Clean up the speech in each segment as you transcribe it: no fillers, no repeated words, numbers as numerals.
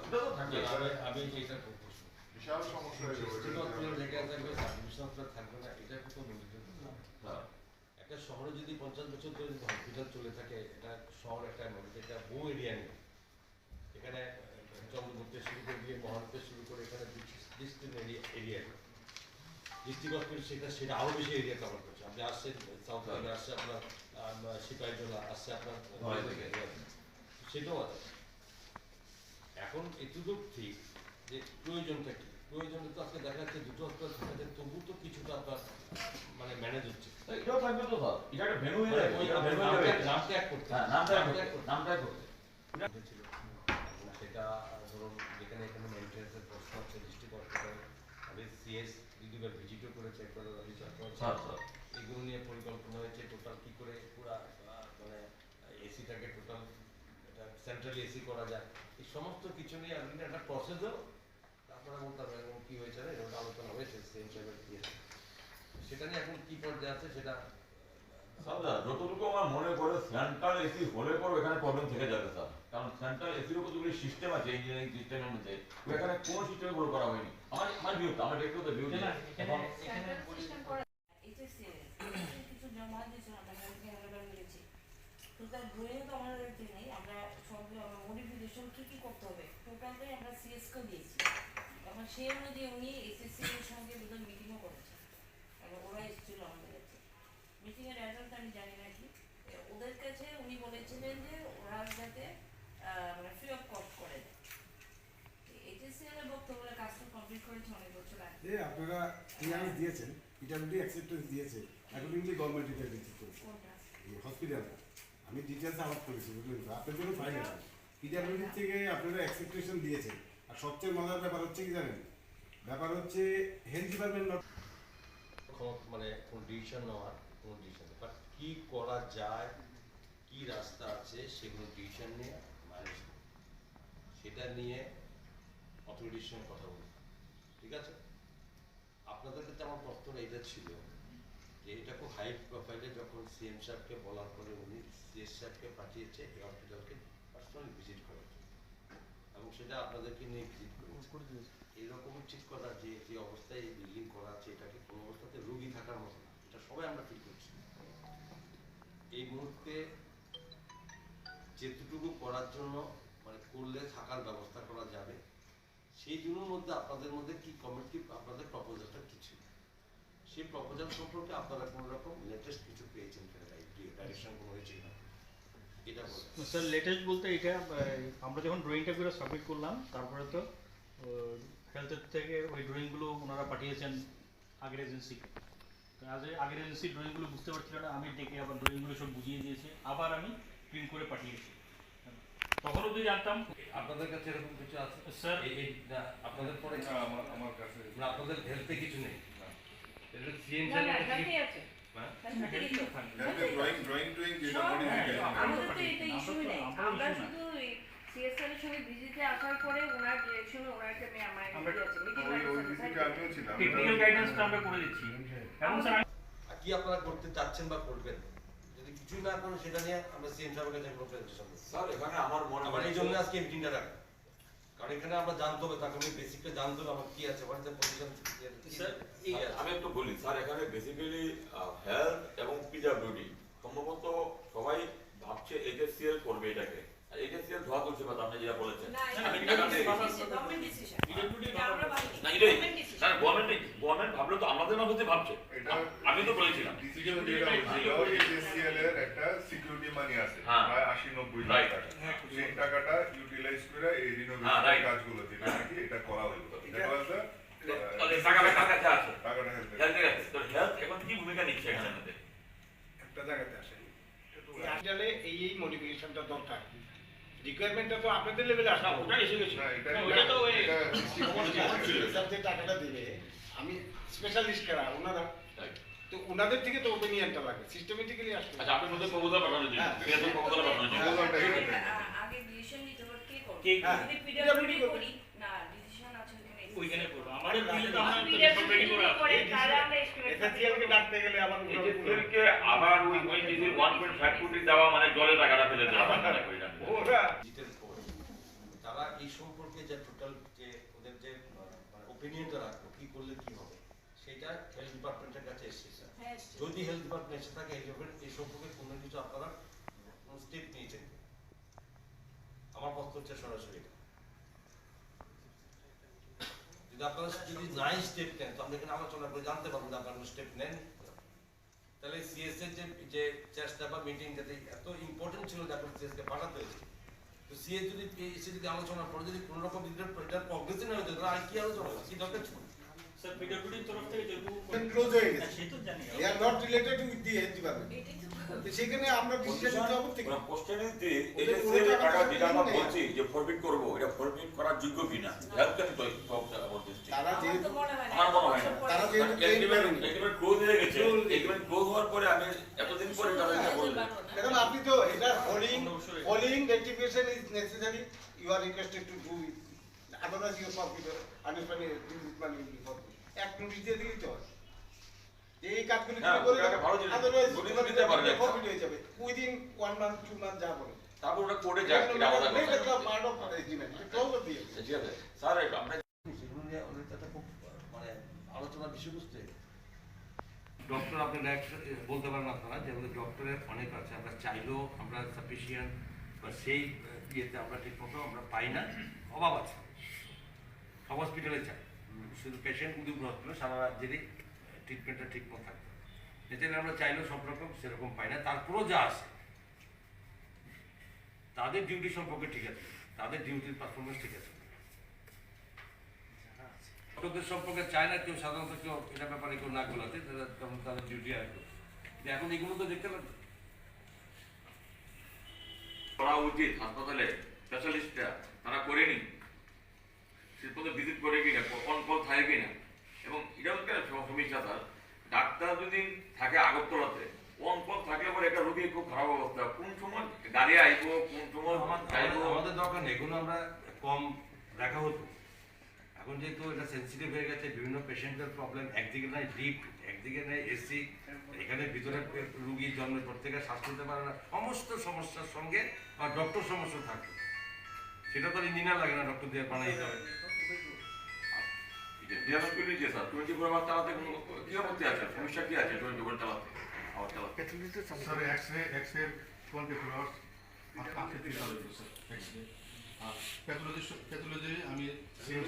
এটা তো থাকবে। আমি এটা বিশাল সমস্যা হয়ে যাবে। থাকবে না, এটা তো একটা শহরে যদি 50 বছর ধরে হসপিটাল চলে থাকে, এটা শহর একটা এটা বহু এরিয়া নেই। এখানে চন্দ্রগুপ্তে শুরু করে দিয়ে মহানতে শুরু করে এখানে ডিস্ট্রিক্ট এরিয়া ডিস্ট্রিক্ট হসপিটাল সেটা আরও বেশি এরিয়া কভার করছে। আপনি আসছেন সাউথ থেকে, আসছে আপনার সিপাহীজলা, আসছে আপনার সেটাও আছে। এখন এটুকু ঠিক যে প্রয়োজনটা কি, প্রয়োজনে তো আজকে দেখা যাচ্ছে দুটো হসপিটাল থাকে, তবু তো কিছুটা আপনার মানে ম্যানেজ হচ্ছে। এটাও থাকবে তো স্যার, এটা একটা ভেন্যু হয়ে যাবে, নাম ত্যাগ করতে, হ্যাঁ নাম ত্যাগ করতে ছিল। সেটা ধরুন যেখানে এখানে মেনটেন্সের প্রশ্ন হচ্ছে ডিস্ট্রিক্ট হসপিটাল, আমি সিএস দিদিবার ভিজিটও করেছে, এগুলো নিয়ে পরিকল্পনা হয়েছে টোটাল কি করে পুরা মানে এসিটাকে টোটাল সেন্ট্রাল এসি করা যায়, এই সমস্ত কিছু নিয়ে একটা প্রসেসও আপনারা বলতে পারবেন এবং কী হয়েছে না এটা আলোচনা হয়েছে সেম সাহেবের দিয়েছে। সেটা নিয়ে এখন কী পর্যায়ে আছে সেটা যতটুকু আমার মনে করে সেন্ট্রাল এসি হলে পরে এখানে প্রবলেম থেকে যাবে স্যার, কারণ সেন্ট্রাল এসির উপর যেগুলি সিস্টেম আছে ইঞ্জিনিয়ারিং সিস্টেমের মধ্যে এখানে কোনো সিস্টেম ফলো করা হয়নি। আমার বিরুদ্ধে আমার ব্যক্তিগত বিরুদ্ধে এখন কিছু জমা দিয়েছিল আমরা মিলেছি তো তার ড্রয়িং তো আমাদের নেই, আমরা সঙ্গে মডিফিকেশন কী কী করতে হবে টোটালটাই আমরা সিএসকে দিয়েছি। এখন সেই অনুযায়ী উনি এসএসসি এর সঙ্গে বোধহয় মিটিংও করেছেন এবং ওরা এসেছিল আমাদের কাছে। মিটিংয়ের রেজাল্ট আমি জানি না কি, ওদের কাছে উনি বলেছিলেন যে ওরা যাতে মানে ফ্রি অফ কস্ট করে দেয়। এইচএসসি এর বক্তব্য কাজটা কমপ্লিট করেছে অনেক বছর আগে। আপনারা ক্লিয়ারেন্স দিয়েছেন, পিডব্লিউডি অ্যাকসেপ্টেন্স দিয়েছে, অ্যাকর্ডিংলি গভর্নমেন্ট এটা রিসিভ করেছে হসপিটালটা। আমি ডিটেলস আলাপ করেছি, বুঝলেন তো, আপনার জন্য ফাইল আছে পিডব্লিউডি থেকে আপনারা অ্যাকসেপ্টেশন দিয়েছেন। আর সবচেয়ে মজার ব্যাপার হচ্ছে কি জানেন, ব্যাপার হচ্ছে হেলথ ডিপার্টমেন্ট মানে কোন ডিসিশন নেওয়ার কোন ডিসিশন, বাট কী করা যায়, কি রাস্তা আছে সেগুলো ডিসিশন নিয়ে ম্যানেজ সেটা নিয়ে অথরিটির সঙ্গে কথা বলি, ঠিক আছে? আপনাদের কাছে আমার প্রশ্ন এটা ছিল যে এটা খুব হাই প্রোফাইলে যখন সিএম সাহেবকে বলার পরে উনি সিএস সাহেবকে পাঠিয়েছে এই হসপিটালকে পার্সোনালি ভিজিট করার জন্য, এবং সেটা আপনাদেরকে নিয়ে ভিজিট করেছে। এরকম ঠিক করা যে যে অবস্থায় এই বিল্ডিং করা আছে এটাকে কোনো অবস্থাতে রোগী থাকার মতো না, এটা সবাই আমরা ফিল করছি। এই মুহূর্তে যেটুকু করার জন্য মানে করলে থাকার ব্যবস্থা করা যাবে সেই জন্যর মধ্যে আপনাদের মধ্যে কি কমিটি আপনাদের প্রপোজালটা কিছু, সেই প্রপোজাল সম্পর্কে আপনারা কোনো রকম লেটেস্ট কিছু পেয়েছেন ডাইরেকশন কোনো হয়েছে না এটা স্যার? লেটেস্ট বলতে এটা আমরা যখন ড্রয়িংটা করে সাবমিট করলাম তারপরে তো হেলথের থেকে ওই ড্রয়িংগুলো ওনারা পাঠিয়েছেন আগের এজেন্সিকে। আগের এজেন্সির ড্রয়িংগুলো বুঝতে পারছিল না, আমি ডেকে আবার ড্রয়িংগুলো সব বুঝিয়ে দিয়েছি, আবার আমি প্রিন্ট করে পাঠিয়েছি। তখনও যদি জানতাম। আপনাদের কাছে এরকম কিছু আছে স্যার? এই আপনাদের পরে আমার কাছে আপনাদের হেলথে কিছু নেই, এটা সিএম না না সাথে আছে ড্রয়িং যেটা মডিফিকেশন আমাদের তো এটা ইস্যুই নেই, আমরা শুধু সিএসআর এর সঙ্গে ভিজিটে আসার পরে ওনার ডিরেকশনে ওনার একটা আছে মিটিং ওই ভিজিটে আমিও ছিলাম, টেকনিক্যাল গাইডেন্সটা আমরা করে দিচ্ছি। এবং স্যার কি আপনারা করতে চাচ্ছেন বা করবেন, যদি কিছুই না করেন সেটা নিয়ে আমরা সিএম সাহেবের কাছে প্রেজেন্টেশন দেব। স্যার এখানে আমার মনে আবার এই জন্য আজকে মিটিংটা রাখা, কারণ এখানে আমরা জানতে হবে তাকে বেসিকটা জানতে হবে আমার কি আছে, what is the position. Sir আমি একটু বলি স্যার, এখানে বেসিক্যালি হেলথ এবং পিডব্লিউডি সম্ভবত সবাই ভাবছে এইচএসসিএল করবে এটাকে, আর এইচএসসিএল ধোয়া করছে কথা আপনি যেটা বলেছেন। আমি এটা গভর্নমেন্ট ডিসিশন আমরা বাকি না এটাই স্যার, গভর্নমেন্ট ভাবলো তো আমাদের মাঝে ভাবছে, আমি তো বলেছিলাম ডিসিশন যেটা হয়েছিল এইচএসসিএল এর একটা সিকিউরিটি মানি আছে প্রায় 80-90 লাখ টাকা, সেই টাকাটা ইউটিলাইজ করে এই রিনোভেশন কাজগুলো যেটা নাকি এটা করা হইলো, এটা হচ্ছে টাকাটা কাছে আছে, টাকাটা হেলথ তো হেলথ এখন কি ভূমিকা নিচ্ছে এখানে মধ্যে? একটা জায়গাতে আসেন আসলে এই মডিফিকেশনটা দরকার, রিকোয়ারমেন্টটা তো আপনাদের লেভেলে আসা, ওটা এসে গেছে না এটা ওটা তো ওই এটা যে টাকাটা দিবে আমি স্পেশালিস্ট করা ওনারা, তো ওনাদের থেকে তো ওপিনিয়নটা লাগে সিস্টেমেটিক্যালি আসবে। আচ্ছা আপনি মধ্যে প্রপোজাল পাঠানোর জন্য ক্রিয়াশীল প্রপোজাল পাঠানোর জন্য আগে ডিসিশন নিতে হবে কে করবে, কে যদি পিডব্লিউডি করি না ডিসিশন আছে ওইখানে করবো আমাদের দিলে তো আমরা পিডব্লিউডি রেডি করে করে তাহলে আমরা এস্টিমেট এসএসসিএল কে ডাকতে গেলে আবার এইচএসসিএলকে আবার ওই ডিসির 1.5 কোটি দেওয়া মানে জলে টাকাটা ফেলে দেওয়া মনে করি না ওরা ডিটেইলস করে তারা এই সম্পর্কে যে টোটাল যে ওদের যে মানে ওপিনিয়নটা রাখবো কি করলে কি হবে সেটা হেলথ ডিপার্টমেন্টের কাছে এসেছে স্যার। হ্যাঁ যদি হেলথ ডিপার্টমেন্ট এসে থাকে এই সম্পর্কে কোনো কিছু আপনারা স্টেপ নিয়েছেন, আমার প্রশ্ন হচ্ছে সরাসরি এটা। যদি আপনারা যদি নাই স্টেপ নেন তো আমরা এখানে আলোচনা করে জানতে পারবো যে আপনারা স্টেপ নেন, তাহলে সিএস এর যে চেষ্টা বা মিটিং যাতে এত ইম্পর্টেন্ট ছিল যে আপনার সিএস কে পাঠাতে হয়েছে, তো সিএস যদি এসে যদি আলোচনার পরে যদি কোনো রকম এটা প্রগ্রেস না হতো তাহলে আর কি আলোচনা হবে, কি দরকার ছিল? স্যার পিডব্লিউডির তরফ থেকে যেহেতু ক্লোজ হয়ে গেছে, সে তো জানি they are not related with the health department. এটাই তো তো সেখানে আমরা ডিসিশন নিতে হবে ঠিক কোশ্চেনে এই যে সেল টাকা যেটা আমরা বলছি যে ফরবিট করব এটা ফরবিট করার যোগ্য কিনা হেল্প কেন বলতে তারা আমার যেহেতু তো মনে হয় না আমার মনে হয় না। তারা যেহেতু claim করেনি। একেবারে ক্লোজ হয়ে গেছে, একেবারে ক্লোজ হওয়ার পরে আমি এতদিন পরে তারা এটা বললেন। দেখুন আপনি তো এটা following rectification is necessary, you are requested to do it, otherwise you forfeit understand money will be forfeit, এক নোটিশ দিয়ে দিলেই তো হয়। এই কাজগুলো হ্যাঁ, যদি করে ওটা ভালো জিনিস। otherwise নোটিশ দিতে পারবে একটা। forfeit হয়ে যাবে within 1 month 2 month যা বলে। তারপর ওটা কোর্টে যাক এটা আলাদা Make it কথা। a part of the agreement, close of the agreement. ঠিক আছে স্যার আমরা সেগুলো নিয়ে ওদের তো একটা খুব মানে আলোচনার বিষয়বস্তু এটা। ডক্টর আপনি বলতে পারেন আপনারা যে আমাদের ডক্টরের অনেক আছে, আমরা চাইলেও আমরা সাফিসিয়েন্ট বা সেই ইয়েতে আমরা ঠিক মতো আমরা পাই না, অভাব আছে। সব হসপিটালে চাই, শুধু পেশেন্ট উদ্যোগ হসপিটালে সারা রাজ্যেরই ট্রিটমেন্টটা ঠিক মতো থাকবে, এছাড়া আমরা চাইলেও সব রকম সেরকম পাই না। তারপরেও যা আছে তাদের ডিউটি সম্পর্কে ঠিক আছে, তাদের ডিউটির পারফরমেন্স ঠিক আছে। ডক্টরদের সম্পর্কে চায় না কেউ, সাধারণত কেউ এটা ব্যাপারে কেউ না গোলাতে, তখন তাদের ডিউটি আর এখন এগুলো তো দেখতে লাগবে। করা উচিত হাসপাতালে স্পেশালিস্টরা তারা করেনি, সে পর্যন্ত ভিজিট করে কিনা, অন কল থাকে কিনা, এবং এটাও একটা সমস্যা স্যার। ডাক্তার যদি থাকে আগরতলাতে অন কল থাকলে পরে একটা রোগীর খুব খারাপ অবস্থা, কোন সময় গাড়ি আইবো কোন সময় যাইবো। আমাদের দরকার নেই, এগুলো আমরা কম দেখা হতো। এখন যেহেতু এটা সেন্সিটিভ হয়ে গেছে, বিভিন্ন পেশেন্টের প্রবলেম, একদিকে নাই লিফট, একদিকে নাই এসি, এখানে ভিতরে রুগী জন্মের পর থেকে শ্বাস নিতে পারে না, সমস্ত সমস্যার সঙ্গে বা ডক্টর সমস্যা থাকে, সেটা তো ইঞ্জিনিয়ার লাগে না, ডক্টর দিয়ে বানাই দিতে হবে। স্যার 24 আওয়ার চালাতে কোনো কি আপত্তি আছে, সমস্যা কি আছে 24 আওয়ার চালাতে? আওয়ার চালাতে স্যার এক্স-রে 24 hours আপনি কি চালু স্যার এক্স-রে আর প্যাথোলজি আমি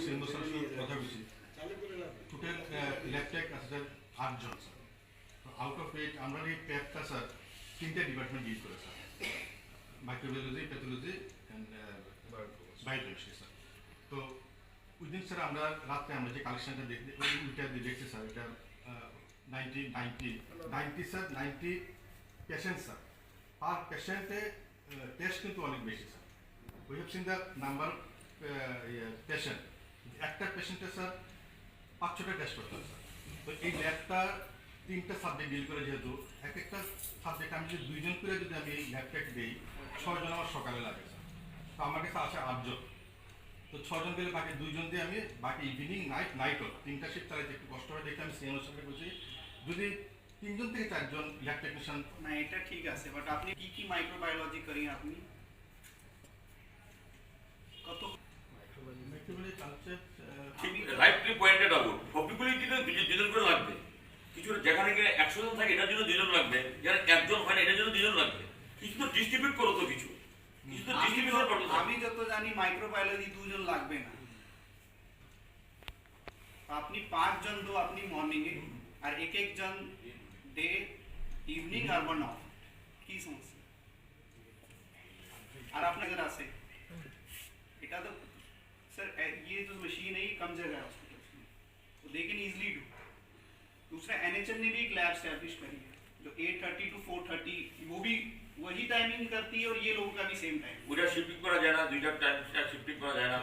সেম বছর কথা বলছি টোটাল ল্যাবটেক আছে 8 জন স্যার। তো আউট অফ ইট আমরা এই প্যাথটা স্যার 3টে ডিপার্টমেন্ট ডিল করে sir, microbiology, pathology and biochemistry sir. তো উইদিন স্যার আমরা রাতে আমরা যে কালেকশনটা দেখতে দেখছি স্যার, এটা 90 স্যার 90 পেশেন্ট স্যার, পার পেশেন্টে টেস্ট কিন্তু অনেক বেশি sir. We have seen the number patient, একটা পেশেন্টে স্যার 5-6টা টেস্ট করতে হয় স্যার। তো এই ল্যাবটা 3টা সাবজেক্ট ডিল করে, যেহেতু এক একটা সাবজেক্ট আমি যদি 2 জন করে যদি আমি ল্যাবটেক দিই, 6 জন আমার সকালে লাগে স্যার। তো আমার কাছে আছে 8 জন, তো 6 জন দিলে বাকি 2 জন দিয়ে আমি বাকি ইভিনিং নাইটও 3টা শিফট চালাইতে একটু কষ্ট হয় দেখে আমি সিএমওর সঙ্গে বলছি যদি 3 জন থেকে 4 জন ল্যাব টেকনিশিয়ান। না এটা ঠিক আছে, বাট আপনি কি মাইক্রোবায়োলজি করেন আপনি কত microbiology concept rightly pointed out, সবগুলোই কিন্তু 2 জন করে লাগবে। কিছু যেখানে গিয়ে 100 জন থাকে এটার জন্য 2 জন লাগবে, যেখানে 1 জন হয় না এটার জন্য 2 জন লাগবে। কিছু তো ডিস্ট্রিবিউট করো, তো কিছু তো ডিস্ট্রিবিউশন করো। আমি যত জানি মাইক্রোবায়োলজি 2 জন লাগবে না, আপনি 5 জন তো আপনি মর্নিং এ আর এক জন ডে ইভিনিং আর 1 অফ, কি সমস্যা? আর আপনাদের আছে এটা তো सर ये जो मशीन है ये कम जगह है हॉस्पिटल में, तो दे कैन इजीली डू। दूसरा एनएचएम ने भी एक लैब एस्टैब्लिश करी है जो 8:30 to 4:30 वो भी वही टाइमिंग करती है, और ये लोगों का भी सेम टाइम। ওটা শিফটিং করা যায় না, 2টা টাইম শিফটিং করা যায় না।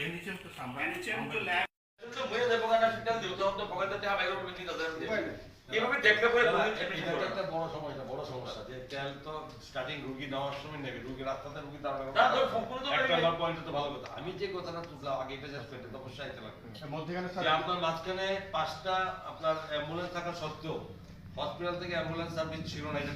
এনএচএম তো সামনে एनएचएम जो लैब তো বইয়ে দেব না, সেটা দিও তখন তো পকেটে টাকা বাইরে করে দিতে হবে। এভাবে দেখলে পরে এটা একটা বড় সমস্যা, বড় সমস্যা যে তেল তো স্টার্টিং রুগী নেওয়ার সময় নেবে, রুগী রাস্তাতে রুগী না তো সম্পূর্ণ তো একটা নম্বর পয়েন্ট তো ভালো কথা। আমি যে কথাটা তুললাম আগে, এটা জাস্ট এটা তো অবশ্যই আইতে লাগবে মধ্যখানে যে আপনার মাঝখানে 5টা আপনার অ্যাম্বুলেন্স থাকা সত্ত্বেও হসপিটাল থেকে অ্যাম্বুলেন্স সার্ভিস ছিল না, এটা